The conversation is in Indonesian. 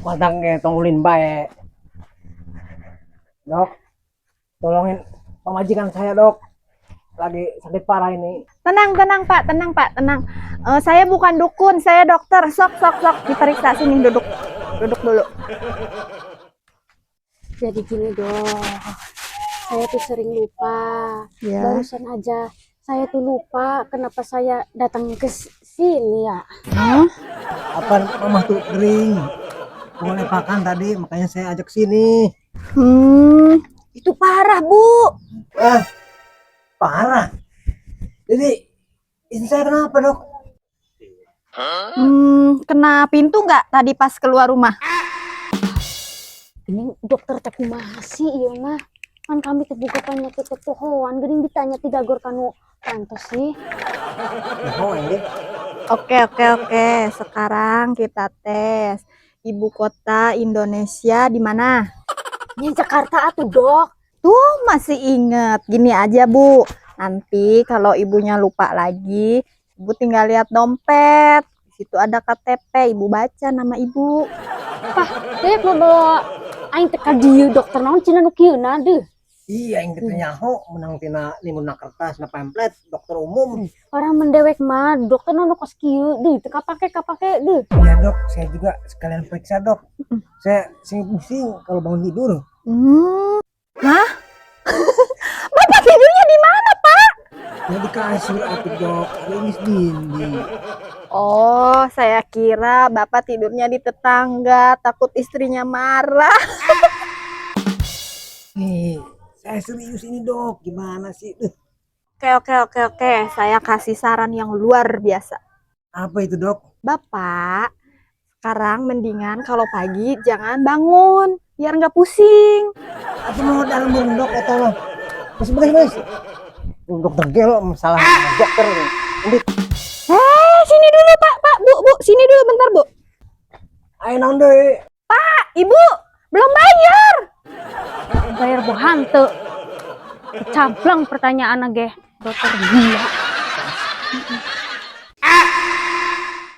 Madang tongulin bae. Dok, tolongin pemajikan saya, Dok. Lagi sakit parah ini. Tenang, tenang Pak, tenang Pak, tenang. Saya bukan dukun, saya dokter. Sok, sok, sok. Diperiksa sini, duduk. Duduk dulu. Jadi gini dong, saya tuh sering lupa. Ya. Barusan aja saya tuh lupa kenapa saya datang ke sini ya. Apa mama tuh kering? Boleh pakan tadi, makanya saya ajak sini. Itu parah, Bu. Ah, parah. Jadi, ini saya kenapa, Dok? Kena pintu nggak tadi pas keluar rumah? Ini dokter tak masih iya mah. Kan kami terbuka tanya ke pohon, gering ditanya tidak gor kanu pantos sih. Oh, ini. Oke. Sekarang kita tes. Ibu kota Indonesia di mana? Ini Jakarta atuh dok. Tuh masih inget. Gini aja, Bu. Nanti kalau ibunya lupa lagi, ibu tinggal lihat dompet. Di situ ada KTP, ibu baca nama ibu. Pah, kayak lo bawa aing teka dieu dokter naon cenah nu kieuna deuh. Iya, yang kita nyaho menang tina limun kertas na pamflet dokter umum. Orang mendewek mah dokter naon kos kieu deuh teu kapake deuh. Iya, Dok, saya juga sekalian periksa, Dok. Saya pusing kalau bangun tidur. Hah? Bapak tidurnya di mana, Pak? Ya di kasur atuh, Dok. Ya ini dinding. Oh, saya kira Bapak tidurnya di tetangga, takut istrinya marah. Nih, saya serius ini, Dok. Gimana sih? Oke. Saya kasih saran yang luar biasa. Apa itu, Dok? Bapak, sekarang mendingan kalau pagi jangan bangun, biar nggak pusing. Atau mau dalam burung, Dok, atau lo? Mas. Dokter gelo masalah dokter ini. Sini dulu Pak, Bu, sini dulu bentar Bu. Ayo naon deui? Ibu, belum bayar. Bayar bohong teu. Cablang pertanyaan ge dokter gila.